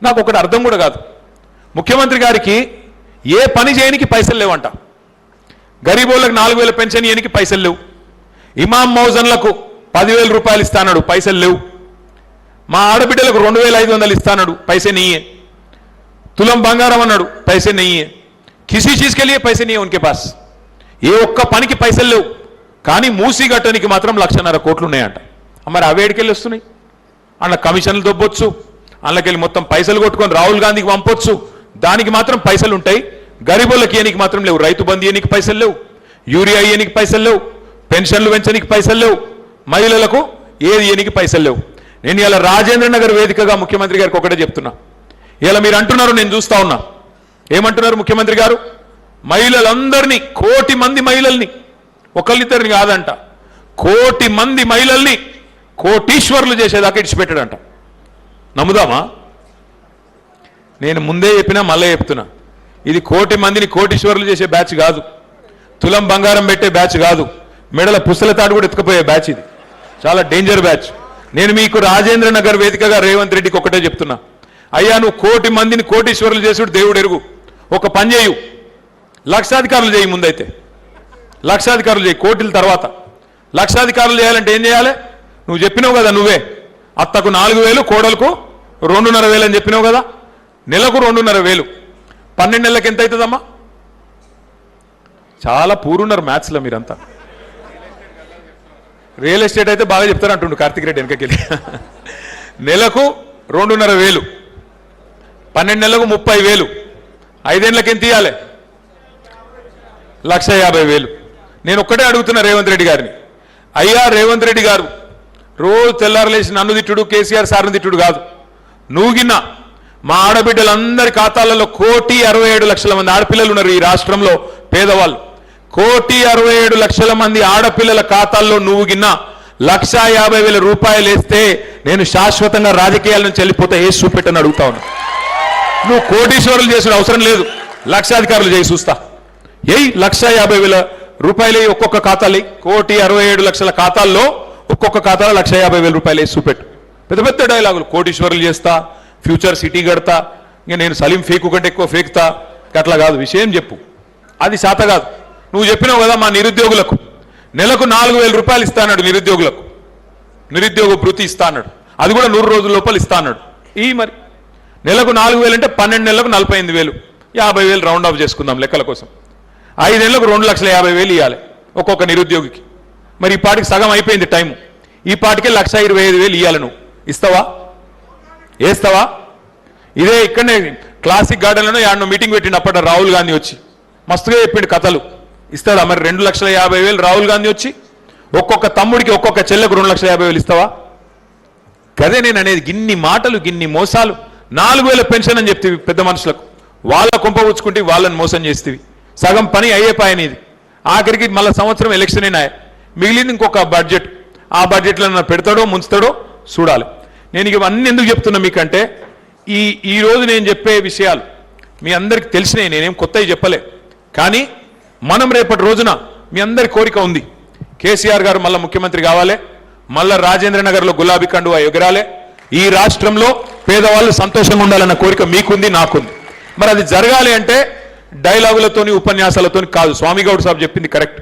నాకు ఒకటి అర్థం కూడా కాదు. ముఖ్యమంత్రి గారికి ఏ పని చేయనికి పైసలు లేవంట. గరీబోళ్ళకి 4,000 పెన్షన్ ఇయనికి పైసలు లేవు. ఇమాం మౌజన్లకు 10,000 రూపాయలు ఇస్తాడు, పైసలు లేవు. మా ఆడబిడ్డలకు 2,500 ఇస్తాడు, पैसे नहीं है. तुलम బంగారం అన్నాడు, पैसे नहीं है. किसी चीज के लिए पैसे नहीं है उनके पास. ఏ ఒక్క పనికి పైసలు లేవు. కానీ మూసి గట్టనికి మాత్రం 1,50,000 కోట్లు ఉన్నాయంట. మరి అవేడికెళ్ళి వస్తున్నాయి. అన్న కమిషన్లు దొబ్బొచ్చు, అందులోకెళ్ళి మొత్తం పైసలు కొట్టుకొని రాహుల్ గాంధీకి పంపొచ్చు, దానికి మాత్రం పైసలు ఉంటాయి. గరీబులకి ఇయనికి మాత్రం లేవు. రైతు బంధు ఇయనికి పైసలు లేవు, యూరియా ఇయనికి పైసలు లేవు, పెన్షన్లు పెంచడానికి పైసలు లేవు, మహిళలకు ఏది ఇయనికి పైసలు లేవు. నేను ఇలా రాజేంద్ర నగర్ వేదికగా ముఖ్యమంత్రి గారికి ఒకటే చెప్తున్నా. ఇలా మీరు అంటున్నారు, నేను చూస్తా ఉన్నా. ఏమంటున్నారు ముఖ్యమంత్రి గారు? మహిళలందరినీ, 1 కోటి మంది మహిళల్ని, ఒకళ్ళిద్దరిని కాదంట, 1 కోటి మంది మహిళల్ని కోటీశ్వరులు చేసేదాకా ఇడిచిపెట్టాడంట. నమ్ముదామా? నేను ముందే చెప్పినా మళ్ళీ చెప్తున్నా, ఇది 1 కోటి మందిని కోటీశ్వరులు చేసే బ్యాచ్ కాదు, తులం బంగారం పెట్టే బ్యాచ్ కాదు, మెడల పుస్తల తాడు కూడా ఎత్తుకుపోయే బ్యాచ్. ఇది చాలా డేంజర్ బ్యాచ్. నేను మీకు రాజేంద్ర నగర్ వేదికగా రేవంత్ రెడ్డికి ఒకటే చెప్తున్నా, అయ్యా నువ్వు 1 కోటి మందిని కోటీశ్వరులు చేసుడు దేవుడు ఎరుగు. ఒక పని చేయు, లక్షాధికారులు చేయి. ముందైతే లక్షాధికారులు చేయి, కోటిల తర్వాత. లక్షాధికారులు చేయాలంటే ఏం చేయాలి? నువ్వు చెప్పినావు కదా, నువ్వే అత్తకు 4,000, కోడలకు 2,500 అని చెప్పినావు కదా. నెలకు 2,500, 12 నెలలకు ఎంత అవుతుందమ్మా? చాలా పూరున్నారు మ్యాథ్స్లో మీరంతా. రియల్ ఎస్టేట్ అయితే బాగా చెప్తారంటుండు కార్తిక్ రెడ్డి వెనకకెళ్ళి. నెలకు 2,500, 12 నెలలకు 30,000, 5 ఏళ్ళకి ఎంత ఇవ్వాలి? 1,50,000. నేను ఒక్కటే అడుగుతున్నా రేవంత్ రెడ్డి గారిని, అయ్యా రేవంత్ రెడ్డి గారు, రోజు తెల్లారలేసి నన్ను తిట్టుడు, కేసీఆర్ సార్ని తిట్టుడు కాదు, నువ్వు గిన్నా మా ఆడబిడ్డలందరి ఖాతాలలో 1,67,00,000 మంది ఆడపిల్లలు ఉన్నారు ఈ రాష్ట్రంలో, పేదవాళ్ళు. 1,67,00,000 మంది ఆడపిల్లల ఖాతాల్లో నువ్వు గిన్నా 1,50,000 రూపాయలు వేస్తే నేను శాశ్వతంగా రాజకీయాల నుంచి వెళ్ళిపోతే ఏ చూపెట్టని అడుగుతా ఉన్నా. నువ్వు కోటీశ్వరులు చేసిన అవసరం లేదు, లక్షాధికారులు చేసి చూస్తా. 1,50,000 రూపాయలు ఒక్కొక్క ఖాతాలు, 1,67,00,000 ఖాతాల్లో ఒక్కొక్క ఖాతాలో 1,50,000 రూపాయలు వేసి చూపెట్టు. పెద్ద పెద్ద డైలాగులు, కోటీశ్వరులు చేస్తా, ఫ్యూచర్ సిటీ కడతా, ఇంకా నేను సలీం ఫేకు కంటే ఎక్కువ ఫేకుతా, అట్లా కాదు. విషయం చెప్పు, అది శాత కాదు. నువ్వు చెప్పినావు కదా మా నిరుద్యోగులకు నెలకు 4,000 రూపాయలు ఇస్తా అన్నాడు, నిరుద్యోగులకు నిరుద్యోగ భృతి ఇస్తా అన్నాడు, అది కూడా 100 రోజుల లోపల ఇస్తా అన్నాడు. ఈ మరి నెలకు 4,000 అంటే 12 నెలలకు 48,000, 50,000 రౌండ్ ఆఫ్ చేసుకుందాం లెక్కల కోసం. 5 ఏళ్లకు 2,50,000 ఇవ్వాలి ఒక్కొక్క నిరుద్యోగికి. మరి ఈ పాటికి సగం అయిపోయింది టైము, ఈ పాటికే 1,25,000 ఇవ్వాలి. నువ్వు ఇస్తావా? వేస్తావా? ఇదే ఇక్కడనే క్లాసిక్ గార్డెన్లోనే యాడనో మీటింగ్ పెట్టిండు అప్పటి రాహుల్ గాంధీ వచ్చి, మస్తుగా చెప్పిండు కథలు. ఇస్తాడా మరి 2,50,000 రాహుల్ గాంధీ వచ్చి? ఒక్కొక్క తమ్ముడికి ఒక్కొక్క చెల్లెకు 2,50,000 ఇస్తావా? కదే నేను అనేది, గిన్ని మాటలు, గిన్ని మోసాలు. 4,000 పెన్షన్ అని చెప్తీవి పెద్ద మనుషులకు, వాళ్ళ కుంపవుచ్చుకుంటే వాళ్ళని మోసం చేస్తేవి. సగం పని అయ్యే పని ఇది. ఆఖరికి మళ్ళీ సంవత్సరం ఎలక్షన్ అయినా మిగిలింది ఇంకొక బడ్జెట్, ఆ బడ్జెట్లో పెడతాడో ముంచుతాడో చూడాలి. నేను ఇవన్నీ ఎందుకు చెప్తున్నా మీకంటే, ఈ రోజు నేను చెప్పే విషయాలు మీ అందరికి తెలిసినాయి, నేనేం కొత్తవి చెప్పలే. కానీ మనం రేపటి రోజున మీ అందరి కోరిక ఉంది, కేసీఆర్ గారు మళ్ళీ ముఖ్యమంత్రి కావాలి, మళ్ళీ రాజేంద్ర నగర్లో గులాబీ కండువా ఎగరాలే, ఈ రాష్ట్రంలో పేదవాళ్ళు సంతోషంగా ఉండాలన్న కోరిక మీకుంది, నాకుంది. మరి అది జరగాలి అంటే డైలాగులతోని ఉపన్యాసాలతోని కాదు. స్వామిగౌడ్ సాబ్ చెప్పింది కరెక్ట్.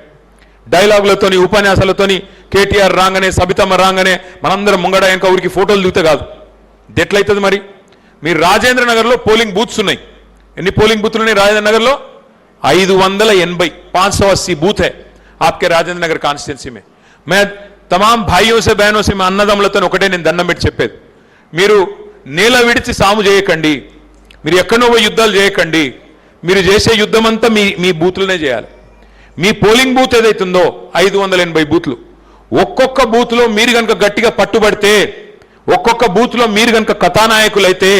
డైలాగులతోని ఉపన్యాసాలతోని కేటీఆర్ రాగానే, సబితమ్మ రాగానే మనందరం ముంగడ ఇంకా ఊరికి ఫోటోలు దిగుతా కాదు. ఎట్లయితుంది మరి? మీరు రాజేంద్ర నగర్లో పోలింగ్ బూత్స్ ఉన్నాయి. ఎన్ని పోలింగ్ బూత్లు ఉన్నాయి రాజేంద్ర నగర్లో? 580, 580 బూత్ है आपके राजेंद्र नगर कॉन्स्टिट्यूंसी में. मैं तमाम भाइयों से बहनों से అన్నదమ్ములతో ఒకటే నేను దండం పెట్టి చెప్పేది, మీరు నేల విడిచి సాము చేయకండి, మీరు ఎక్కడో యుద్ధాలు చేయకండి, మీరు చేసే యుద్ధం అంతా మీ బూత్లనే చేయాలి. మీ పోలింగ్ బూత్ ఏదైతుందో 580 బూత్లు, ఒక్కొక్క బూత్లో మీరు కనుక గట్టిగా పట్టుబడితే, ఒక్కొక్క బూత్లో మీరు కనుక కథానాయకులైతే,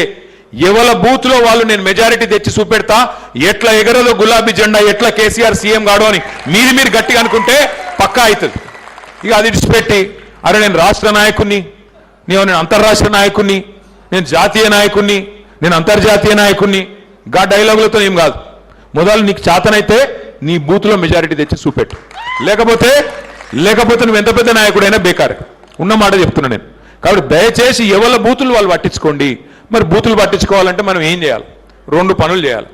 ఎవల బూత్లో వాళ్ళు నేను మెజారిటీ తెచ్చి చూపెడతా, ఎట్లా ఎగరదో గులాబీ జెండా, ఎట్లా కేసీఆర్ సీఎం గాడు అని మీరు గట్టిగా అనుకుంటే పక్కా అవుతుంది. ఇక అది విడిచిపెట్టి, అరే నేను రాష్ట్ర నాయకుడిని, నేను అంతర్రాష్ట్ర నాయకుడిని, నేను జాతీయ నాయకుడిని, నేను అంతర్జాతీయ నాయకుడిని, గా డైలాగులతో ఏం కాదు. మొదలు నీకు చేతనైతే నీ బూత్లో మెజారిటీ తెచ్చి చూపెట్టు, లేకపోతే నువ్వు ఎంత పెద్ద నాయకుడైనా బేకారు. ఉన్న మాట చెప్తున్నా నేను. కాబట్టి దయచేసి ఎవరి బూతులు వాళ్ళు పట్టించుకోండి, మరి బూతులు పట్టించుకోవాలంటే మనం ఏం చేయాలి? 2 పనులు చేయాలి.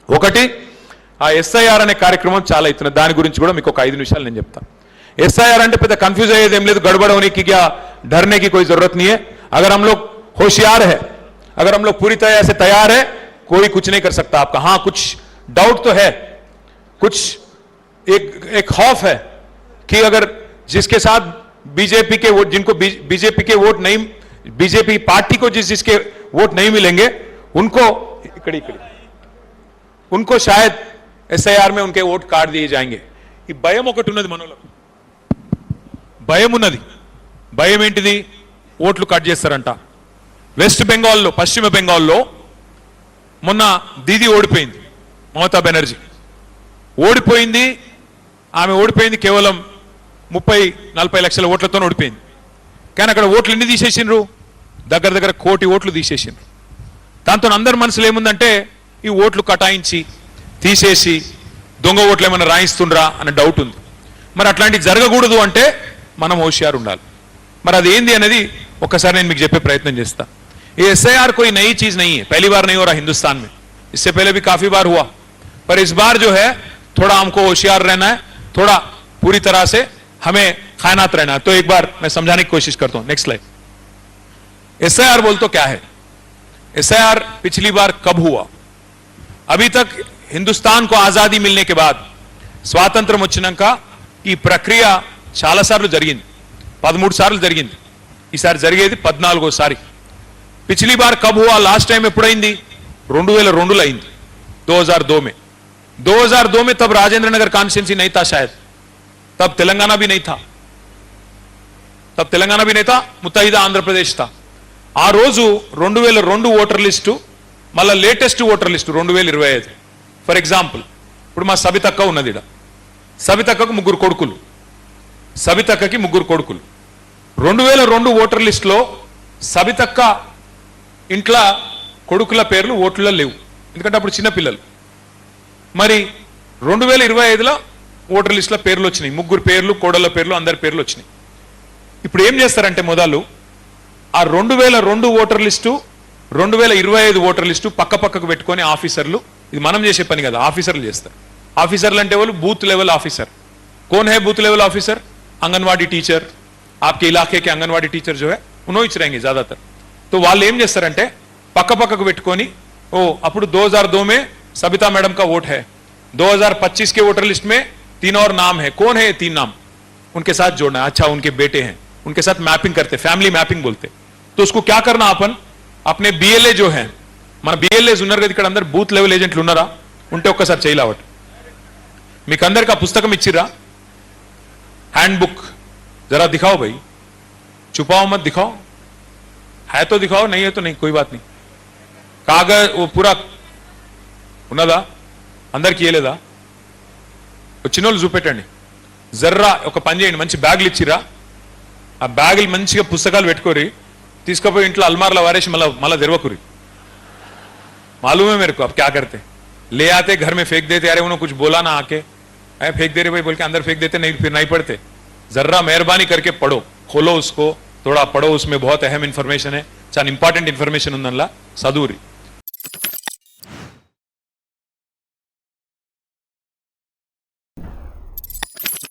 ఒకటి, ఆ ఎస్ఐఆర్ అనే కార్యక్రమం చాలా అవుతున్నది. దాని గురించి కూడా మీకు ఒక 5 నిమిషాలు నేను చెప్తాను. ఎస్ఐఆర్ అంటే పెద్ద కన్फ्यूज అయ్యేది ఏం లేదు, गड़बड़ होने की क्या डरने की कोई जरूरत नहीं है. अगर हम लोग होशियार है, अगर हम लोग पूरी तरह से तैयार है, कोई कुछ नहीं कर सकता आपका. हाँ, कुछ डाउट तो है, कुछ एक खौफ है कि अगर जिसके साथ बीजेपी के वोट, जिनको बीजेपी के वोट नहीं, बीजेपी पार्टी को जिसके वोट नहीं मिलेंगे उनको शायद एसआईआर में उनके वोट काट दिए जाएंगे. ఈ భయం ఒకటి ఉన్నది మనలో, భయం ఉన్నది. భయం ఏంటిది? ఓట్లు కట్ చేస్తారంట. వెస్ట్ బెంగాల్లో, పశ్చిమ బెంగాల్లో మొన్న దీది ఓడిపోయింది, మమతా బెనర్జీ ఓడిపోయింది. ఆమె ఓడిపోయింది కేవలం 30-40 లక్షల ఓట్లతో ఓడిపోయింది. కానీ అక్కడ ఓట్లు ఎన్ని తీసేసిండ్రు? దగ్గర 1 కోటి ఓట్లు తీసేసిండ్రు. దాంతో అందరి మనసులో ఏముందంటే ఈ ఓట్లు కటాయించి తీసేసి దొంగ ఓట్లు ఏమైనా రాయిస్తుండ్రా అనే డౌట్ ఉంది. మరి అట్లాంటివి జరగకూడదు అంటే మనం హోషియారు ఉండాలి. మరి అది ఏంది అనేది ఒక్కసారి నేను మీకు చెప్పే ప్రయత్నం చేస్తా. ये एसआईआर कोई नई चीज नहीं है, पहली बार नहीं हो रहा हिंदुस्तान में, इससे पहले भी काफी बार हुआ, पर इस बार जो है थोड़ा हमको होशियार रहना है, थोड़ा पूरी तरह से हमें खायनात रहना है. तो एक बार मैं समझाने की कोशिश करता हूं. Next slide. एसआईआर बोल तो क्या है? एसआईआर पिछली बार कब हुआ? अभी तक हिंदुस्तान को आजादी मिलने के बाद స్వాతంత్రం వచ్చినాక ఈ ప్రక్రియ చాలా సార్లు జరిగింది, 13 సార్లు జరిగింది. ఈసారి జరిగేది 14వ సారి. पिछली बार कब हुआ? Last time ఎప్పుడైంది? 2002 లో అయింది, 2002 में. 2002 में तब राजेंद्र नगर कॉन्स्टिट्यूंसी नहीं था शायद, तब तेलंगाना भी नहीं था, मुत्तहिदा आंध्र प्रदेश था. ఆ రోజు 2002 ఓటర్ లిస్టు, మళ్ళా latest voter list 2025. For example, ఇప్పుడు మా సబితక్క ఉన్నది. ఇక్కడ సబితక్కకు 3 కొడుకులు, 2002 ఓటర్ లిస్టులో సబితక్క ఇంట్లో కొడుకుల పేర్లు ఓట్లలో లేవు, ఎందుకంటే అప్పుడు చిన్న పిల్లలు. మరి 2025లో ఓటర్ లిస్టులో పేర్లు వచ్చినాయి, 3 పేర్లు, కోడళ్ళ పేర్లు, అందరి పేర్లు వచ్చినాయి. ఇప్పుడు ఏం చేస్తారంటే మొదలు ఆ 2002 ఓటర్ లిస్టు, 2025 ఓటర్ లిస్టు పక్కకు పెట్టుకొని ఆఫీసర్లు, ఇది మనం చేసే పని కదా, ఆఫీసర్లు చేస్తారు. ఆఫీసర్లు అంటే వాళ్ళు బూత్ లెవెల్ ఆఫీసర్. कौन है booth level officer? Anganwadi teacher, आपके इलाके के आंगनवाड़ी टीचर जो है उन्होंने रहेंगे ज्यादातर. तो వాళ్ళు ఏం చేస్తారంటే పక్కకు పెట్టుకొని, ఓ అప్పుడు 2002 में सबिता मैडम का वोट है, 2025 के वोटर लिस्ट में 3 और नाम है. कौन है ये 3 नाम? उनके साथ जोड़ना है. अच्छा, उनके बेटे हैं, उनके साथ मैपिंग करते, फैमिली मैपिंग बोलते. तो उसको क्या करना, अपन अपने BLA जो है, మన BLAs ఉన్నారు కదా ఇక్కడ, అందరు బూత్ లెవెల్ ఏజెంట్లు ఉన్నారా? ఉంటే ఒక్కసారి చేయలావట్. మీకు అందరికి ఆ పుస్తకం ఇచ్చిరా, हैंडबुक, जरा दिखाओ भाई, छुपाओ मत, दिखाओ. है तो दिखाओ, नहीं है तो नहीं, कोई बात नहीं. कागज वो पूरा ఉన్నదా? అందరికి ఇయలేదా? చిన్నోళ్ళు చూపెట్టండి. జర్రా ఒక పని చేయండి, మంచి బ్యాగులు ఇచ్చిరా, ఆ బ్యాగులు మంచిగా పుస్తకాలు పెట్టుకోరి, తీసుకుపోయి ఇంట్లో అల్మార్లో వారేసి మళ్ళా తెరవకురి. मालूम है मेरे को अब क्या करते, ले आते घर में फेंक देते. अरे उन्होंने कुछ बोला ना आके, फेंक दे रहे भाई बोल के अंदर फेंक देते, नहीं फिर नहीं पढ़ते. जर्रा मेहरबानी करके पढ़ो, खोलो उसको, थोड़ा पढ़ो, उसमें बहुत अहम इन्फॉर्मेशन है, చాలా ఇంపార్టెంట్ ఇన్ఫర్మేషన్ ఉందన్నలా చదువురి.